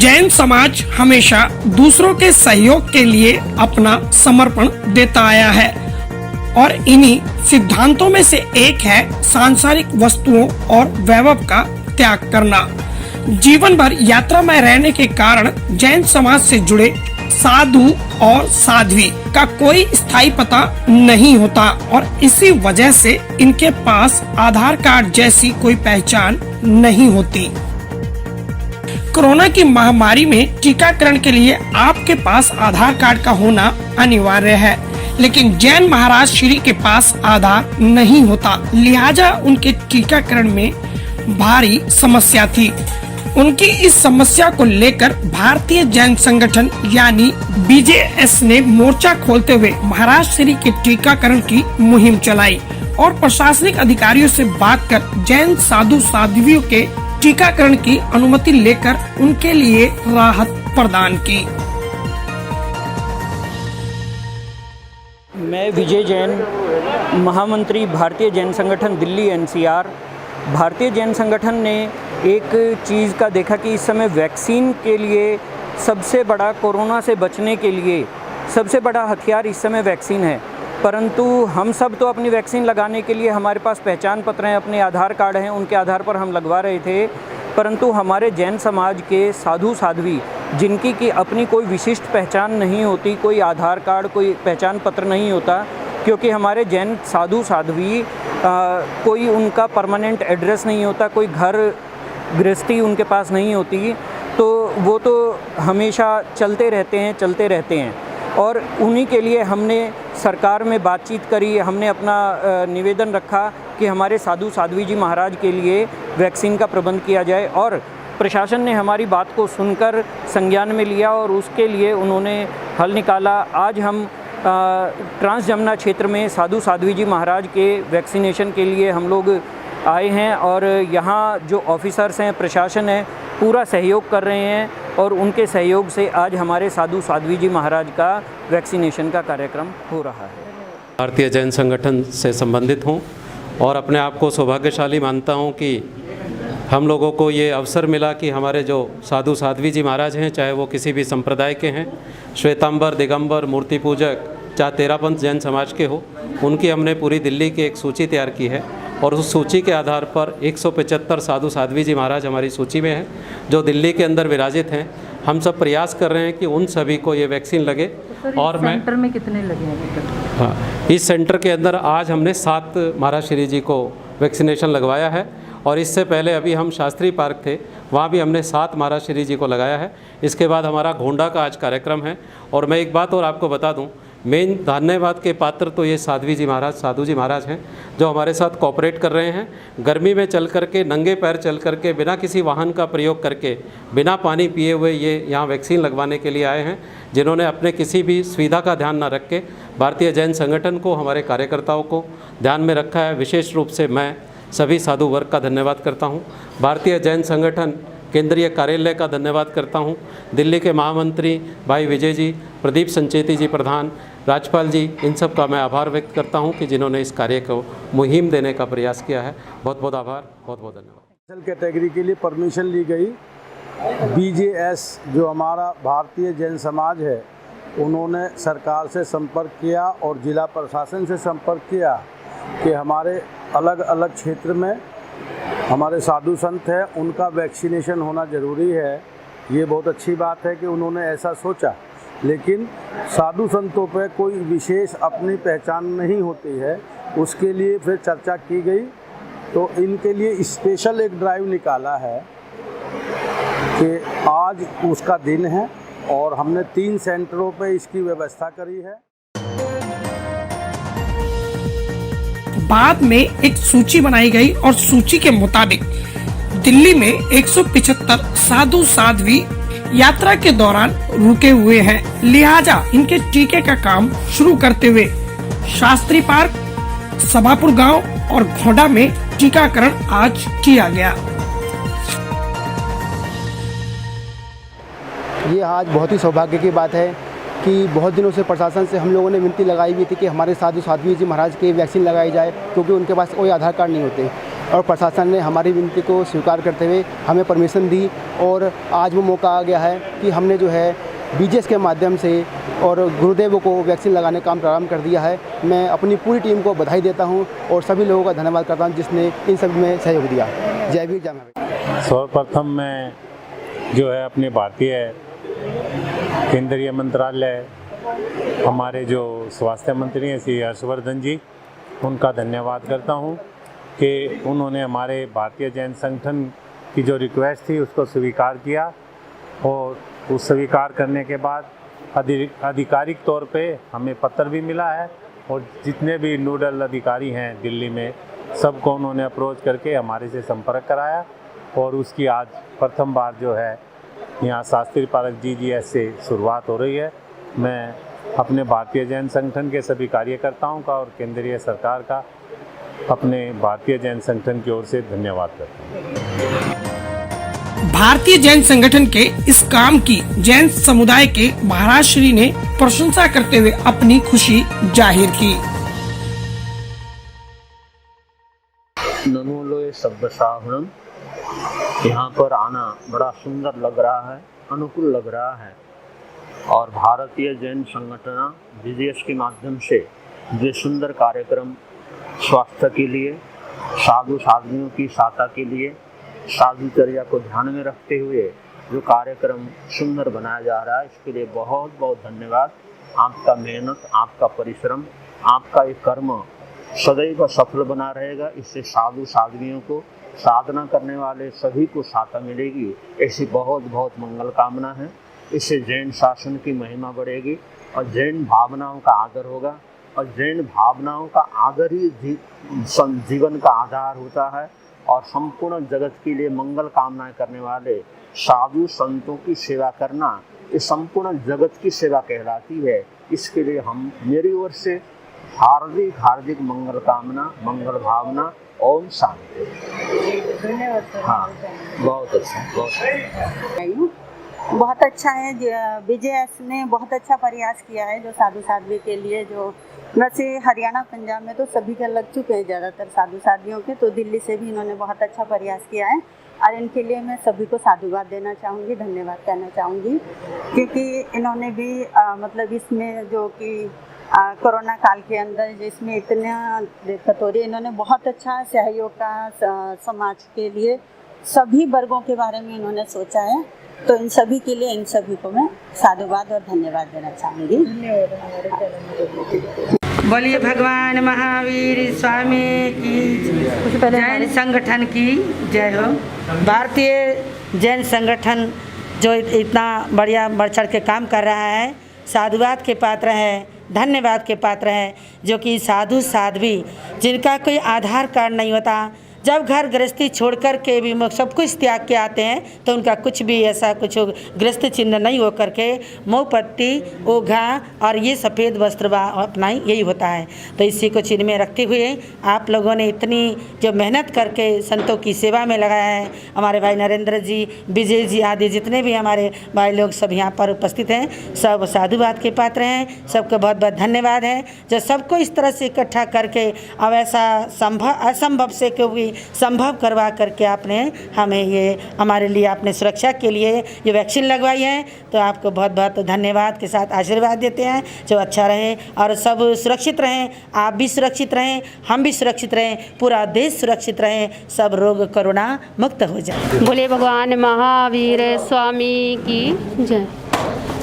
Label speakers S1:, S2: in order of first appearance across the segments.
S1: जैन समाज हमेशा दूसरों के सहयोग के लिए अपना समर्पण देता आया है और इन्हीं सिद्धांतों में से एक है सांसारिक वस्तुओं और वैभव का त्याग करना। जीवन भर यात्रा में रहने के कारण जैन समाज से जुड़े साधु और साध्वी का कोई स्थायी पता नहीं होता और इसी वजह से इनके पास आधार कार्ड जैसी कोई पहचान नहीं होती। कोरोना की महामारी में टीकाकरण के लिए आपके पास आधार कार्ड का होना अनिवार्य है, लेकिन जैन महाराज श्री के पास आधार नहीं होता, लिहाजा उनके टीकाकरण में भारी समस्या थी। उनकी इस समस्या को लेकर भारतीय जैन संगठन यानी BJS ने मोर्चा खोलते हुए महाराज श्री के टीकाकरण की मुहिम चलाई और प्रशासनिक अधिकारियों से बात कर जैन साधु साध्वियों के टीकाकरण की अनुमति लेकर उनके लिए राहत प्रदान की।
S2: मैं विजय जैन, महामंत्री भारतीय जैन संगठन दिल्ली NCR। भारतीय जैन संगठन ने एक चीज़ का देखा कि इस समय वैक्सीन के लिए सबसे बड़ा, कोरोना से बचने के लिए सबसे बड़ा हथियार इस समय वैक्सीन है। परंतु हम सब तो अपनी वैक्सीन लगाने के लिए हमारे पास पहचान पत्र हैं, अपने आधार कार्ड हैं, उनके आधार पर हम लगवा रहे थे। परंतु हमारे जैन समाज के साधु साध्वी जिनकी कि अपनी कोई विशिष्ट पहचान नहीं होती, कोई आधार कार्ड, कोई पहचान पत्र नहीं होता, क्योंकि हमारे जैन साधु साध्वी कोई उनका परमानेंट एड्रेस नहीं होता, कोई घर गृहस्थी उनके पास नहीं होती, तो वो तो हमेशा चलते रहते हैं। और उन्हीं के लिए हमने सरकार में बातचीत करी, हमने अपना निवेदन रखा कि हमारे साधु साध्वी जी महाराज के लिए वैक्सीन का प्रबंध किया जाए और प्रशासन ने हमारी बात को सुनकर संज्ञान में लिया और उसके लिए उन्होंने हल निकाला। आज हम ट्रांस जमुना क्षेत्र में साधु साध्वी जी महाराज के वैक्सीनेशन के लिए हम लोग आए हैं और यहाँ जो ऑफिसर्स हैं, प्रशासन है, पूरा सहयोग कर रहे हैं और उनके सहयोग से आज हमारे साधु साध्वी जी महाराज का वैक्सीनेशन का कार्यक्रम हो रहा है।
S3: भारतीय जैन संगठन से संबंधित हूँ और अपने आप को सौभाग्यशाली मानता हूँ कि हम लोगों को ये अवसर मिला कि हमारे जो साधु साध्वी जी महाराज हैं, चाहे वो किसी भी संप्रदाय के हैं, श्वेतांबर, दिगंबर, मूर्ति पूजक, चाहे तेरापंथ जैन समाज के हो, उनकी हमने पूरी दिल्ली की एक सूची तैयार की है और उस सूची के आधार पर 175 साधु साध्वी जी महाराज हमारी सूची में हैं जो दिल्ली के अंदर विराजित हैं। हम सब प्रयास कर रहे हैं कि उन सभी को ये वैक्सीन लगे। और मैं
S2: सेंटर में कितने लगे हैं?
S3: हाँ, इस सेंटर के अंदर आज हमने 7 महाराज श्री जी को वैक्सीनेशन लगवाया है और इससे पहले अभी हम शास्त्री पार्क थे, वहाँ भी हमने 7 महाराज श्री जी को लगाया है। इसके बाद हमारा घोंडा का आज कार्यक्रम है। और मैं एक बात और आपको बता दूं, मेन धन्यवाद के पात्र तो ये साध्वी जी महाराज, साधु जी महाराज हैं जो हमारे साथ कोऑपरेट कर रहे हैं। गर्मी में चल करके, नंगे पैर चल करके, बिना किसी वाहन का प्रयोग करके, बिना पानी पिए हुए ये यहाँ वैक्सीन लगवाने के लिए आए हैं, जिन्होंने अपने किसी भी सुविधा का ध्यान न रख के भारतीय जैन संगठन को, हमारे कार्यकर्ताओं को ध्यान में रखा है। विशेष रूप से मैं सभी साधु वर्ग का धन्यवाद करता हूँ। भारतीय जैन संगठन केंद्रीय कार्यालय का धन्यवाद करता हूँ। दिल्ली के महामंत्री भाई विजय जी, प्रदीप संचेती जी प्रधान, राजपाल जी, इन सब का मैं आभार व्यक्त करता हूँ कि जिन्होंने इस कार्य को मुहिम देने का प्रयास किया है। बहुत बहुत आभार, बहुत बहुत धन्यवाद।
S4: कैटेगरी के लिए परमिशन ली गई। BJS जो हमारा भारतीय जैन समाज है, उन्होंने सरकार से संपर्क किया और जिला प्रशासन से संपर्क किया कि हमारे अलग अलग क्षेत्र में हमारे साधु संत हैं, उनका वैक्सीनेशन होना ज़रूरी है। ये बहुत अच्छी बात है कि उन्होंने ऐसा सोचा, लेकिन साधु संतों पे कोई विशेष अपनी पहचान नहीं होती है। उसके लिए फिर चर्चा की गई तो इनके लिए स्पेशल एक ड्राइव निकाला है कि आज उसका दिन है और हमने 3 सेंटरों पे इसकी व्यवस्था करी है।
S1: बाद में एक सूची बनाई गई और सूची के मुताबिक दिल्ली में 175 साधु साध्वी यात्रा के दौरान रुके हुए हैं, लिहाजा इनके टीके का काम शुरू करते हुए शास्त्री पार्क, सभापुर गांव और घोंडा में टीकाकरण आज किया गया।
S5: ये आज बहुत ही सौभाग्य की बात है कि बहुत दिनों से प्रशासन से हम लोगों ने विनती लगाई हुई थी कि हमारे साधु साध्वी जी महाराज की वैक्सीन लगाई जाए, क्योंकि उनके पास कोई आधार कार्ड नहीं होते। और प्रशासन ने हमारी विनती को स्वीकार करते हुए हमें परमिशन दी और आज वो मौका आ गया है कि हमने जो है BGS के माध्यम से और गुरुदेव को वैक्सीन लगाने का काम प्रारंभ कर दिया है। मैं अपनी पूरी टीम को बधाई देता हूं और सभी लोगों का धन्यवाद करता हूं जिसने इन सब में सहयोग दिया। जय वीर जय महावीर।
S6: सर्वप्रथम मैं जो है अपने भारतीय केंद्रीय मंत्रालय हमारे जो स्वास्थ्य मंत्री हैं श्री हर्षवर्धन जी, उनका धन्यवाद करता हूं कि उन्होंने हमारे भारतीय जैन संगठन की जो रिक्वेस्ट थी उसको स्वीकार किया और उस स्वीकार करने के बाद आधिकारिक तौर पे हमें पत्र भी मिला है और जितने भी नोडल अधिकारी हैं दिल्ली में सबको उन्होंने अप्रोच करके हमारे से संपर्क कराया और उसकी आज प्रथम बार जो है यहाँ शास्त्री पार्क GGS से शुरुआत हो रही है। मैं अपने भारतीय जैन संगठन के सभी कार्यकर्ताओं का और केंद्रीय सरकार का अपने भारतीय जैन संगठन की ओर से धन्यवाद करता हूँ।
S1: भारतीय जैन संगठन के इस काम की जैन समुदाय के महाराज श्री ने प्रशंसा करते हुए अपनी खुशी जाहिर की।
S7: नमोलोय शब्दसाहणम, यहाँ पर आना बड़ा सुंदर लग रहा है, अनुकूल लग रहा है और भारतीय जैन संगठन BGS के माध्यम से जो सुंदर कार्यक्रम स्वास्थ्य के लिए, साधु साधुओं की सहायता के लिए, साधुचर्या को ध्यान में रखते हुए जो कार्यक्रम सुंदर बनाया जा रहा है, इसके लिए बहुत बहुत धन्यवाद। आपका मेहनत, आपका परिश्रम, आपका ये कर्म सदैव सफल बना रहेगा। इससे साधु साध्वियों को, साधना करने वाले सभी को सहायता मिलेगी, ऐसी बहुत बहुत मंगल कामना है। इससे जैन शासन की महिमा बढ़ेगी और जैन भावनाओं का आदर होगा और जैन भावनाओं का आदर ही जीवन का आधार होता है और संपूर्ण जगत के लिए मंगल कामनाएं करने वाले साधु संतों की सेवा करना ये संपूर्ण जगत की सेवा कहलाती है। इसके लिए हम मेरी ओर से हार्दिक हार्दिक मंगल कामना, मंगल भावना। ओम शांति। हाँ, बहुत अच्छा,
S8: बहुत अच्छा है। BGS ने बहुत अच्छा प्रयास किया है जो साधु साध्वी के लिए, जो वैसे हरियाणा पंजाब में तो सभी के लग चुके हैं ज़्यादातर साधु साध्वियों के, तो दिल्ली से भी इन्होंने बहुत अच्छा प्रयास किया है और इनके लिए मैं सभी को साधुवाद देना चाहूँगी, धन्यवाद कहना चाहूँगी, क्योंकि इन्होंने भी मतलब इसमें जो कि कोरोना काल के अंदर जिसमें इतना दिक्कत हो रही है, इन्होंने बहुत अच्छा सहयोग का समाज के लिए सभी वर्गों के बारे में इन्होंने सोचा है। तो इन सभी के लिए इन सभी को मैं साधुवाद और धन्यवाद देना चाहूँगी।
S9: बोलिए भगवान महावीर स्वामी की, जैन संगठन की जय हो। भारतीय जैन संगठन जो इतना बढ़िया बढ़ चढ़ के काम कर रहा है, साधुवाद के पात्र है, धन्यवाद के पात्र है। जो कि साधु साध्वी जिनका कोई आधार कार्ड नहीं होता, जब घर गृहस्थी छोड़ कर के भी सब कुछ त्याग के आते हैं तो उनका कुछ भी ऐसा कुछ गृहस्थ चिन्ह नहीं हो करके मुँह पट्टी, ओघा और ये सफ़ेद वस्त्र अपनाई, यही होता है। तो इसी को चिन्ह में रखते हुए आप लोगों ने इतनी जो मेहनत करके संतों की सेवा में लगाया है, हमारे भाई नरेंद्र जी, विजय जी आदि जितने भी हमारे भाई लोग सब यहाँ पर उपस्थित हैं, सब साधुवाद के पात्र हैं। सबको बहुत बहुत धन्यवाद है जो सबको इस तरह से इकट्ठा करके अब ऐसा असंभव से क्योंकि संभव करवा करके आपने हमें ये हमारे लिए आपने सुरक्षा के लिए ये वैक्सीन लगवाई है। तो आपको बहुत बहुत धन्यवाद के साथ आशीर्वाद देते हैं जो अच्छा रहे और सब सुरक्षित रहें, आप भी सुरक्षित रहें, हम भी सुरक्षित रहें, पूरा देश सुरक्षित रहे, सब रोग कोरोना मुक्त हो जाए।
S10: बोले भगवान महावीर स्वामी की जय।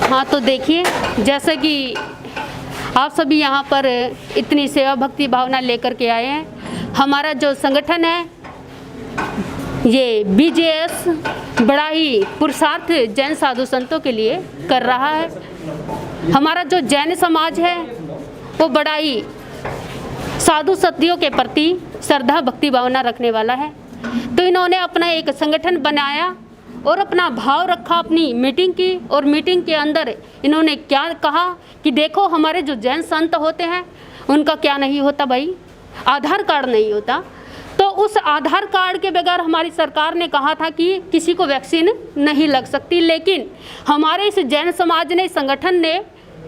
S10: हाँ, तो देखिए जैसे कि आप सभी यहाँ पर इतनी सेवा भक्ति भावना लेकर के आए हैं, हमारा जो संगठन है ये BGS बड़ा ही पुरुषार्थ जैन साधु संतों के लिए कर रहा है। हमारा जो जैन समाज है वो बड़ा ही साधु सतियों के प्रति श्रद्धा भक्ति भावना रखने वाला है। तो इन्होंने अपना एक संगठन बनाया और अपना भाव रखा, अपनी मीटिंग की और मीटिंग के अंदर इन्होंने क्या कहा कि देखो हमारे जो जैन संत होते हैं उनका क्या नहीं होता भाई, आधार कार्ड नहीं होता। तो उस आधार कार्ड के बगैर हमारी सरकार ने कहा था कि किसी को वैक्सीन नहीं लग सकती, लेकिन हमारे इस जैन समाज ने, संगठन ने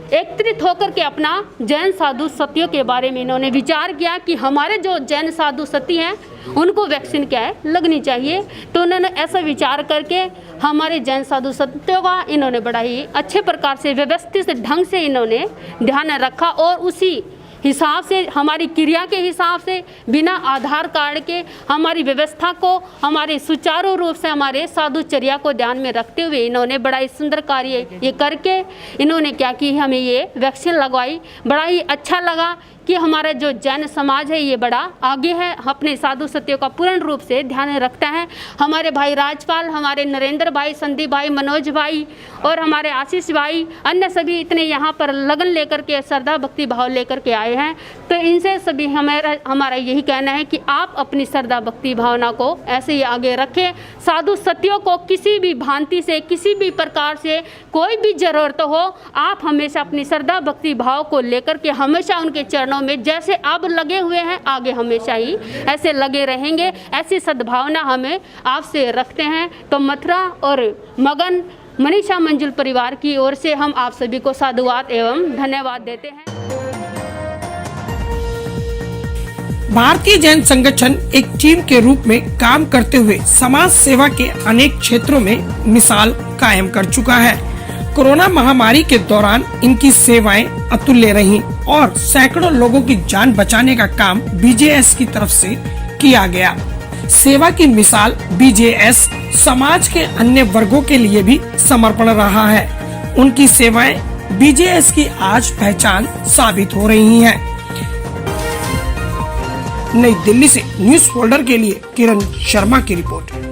S10: एकत्रित होकर के अपना जैन साधु सतियों के बारे में इन्होंने विचार किया कि हमारे जो जैन साधु सती हैं उनको वैक्सीन क्या है लगनी चाहिए। तो उन्होंने ऐसा विचार करके हमारे जैन साधु सतियों का इन्होंने बड़ा ही अच्छे प्रकार से व्यवस्थित ढंग से इन्होंने ध्यान रखा और उसी हिसाब से हमारी क्रिया के हिसाब से बिना आधार कार्ड के हमारी व्यवस्था को हमारे सुचारू रूप से हमारे साधुचर्या को ध्यान में रखते हुए इन्होंने बड़ा ही सुंदर कार्य ये करके इन्होंने क्या की हमें ये वैक्सीन लगवाई। बड़ा ही अच्छा लगा कि हमारा जो जैन समाज है ये बड़ा आगे है, अपने साधु सत्यों का पूर्ण रूप से ध्यान रखता है। हमारे भाई राजपाल, हमारे नरेंद्र भाई, संदीप भाई, मनोज भाई और हमारे आशीष भाई, अन्य सभी इतने यहाँ पर लगन लेकर के श्रद्धा भक्ति भाव लेकर के आए हैं। तो इनसे सभी हमारा यही कहना है कि आप अपनी श्रद्धा भक्ति भावना को ऐसे ही आगे रखें। साधु सत्यों को किसी भी भांति से, किसी भी प्रकार से कोई भी जरूरत हो, आप हमेशा अपनी श्रद्धा भक्ति भाव को लेकर के हमेशा उनके चरणों में जैसे अब लगे हुए हैं आगे हमेशा ही ऐसे लगे रहेंगे। ऐसी सद्भावना हमें आपसे रखते हैं। तो मथुरा और मगन मनीषा मंजुल परिवार की ओर से हम आप सभी को साधुवाद एवं धन्यवाद देते हैं।
S1: भारतीय जैन संगठन एक टीम के रूप में काम करते हुए समाज सेवा के अनेक क्षेत्रों में मिसाल कायम कर चुका है। कोरोना महामारी के दौरान इनकी सेवाएं अतुल्य रहीं और सैकड़ों लोगों की जान बचाने का काम बीजेएस की तरफ से किया गया। सेवा की मिसाल बीजेएस समाज के अन्य वर्गों के लिए भी समर्पण रहा है। उनकी सेवाएं बीजेएस की आज पहचान साबित हो रही हैं। नई दिल्ली से न्यूज फोल्डर के लिए किरण शर्मा की रिपोर्ट।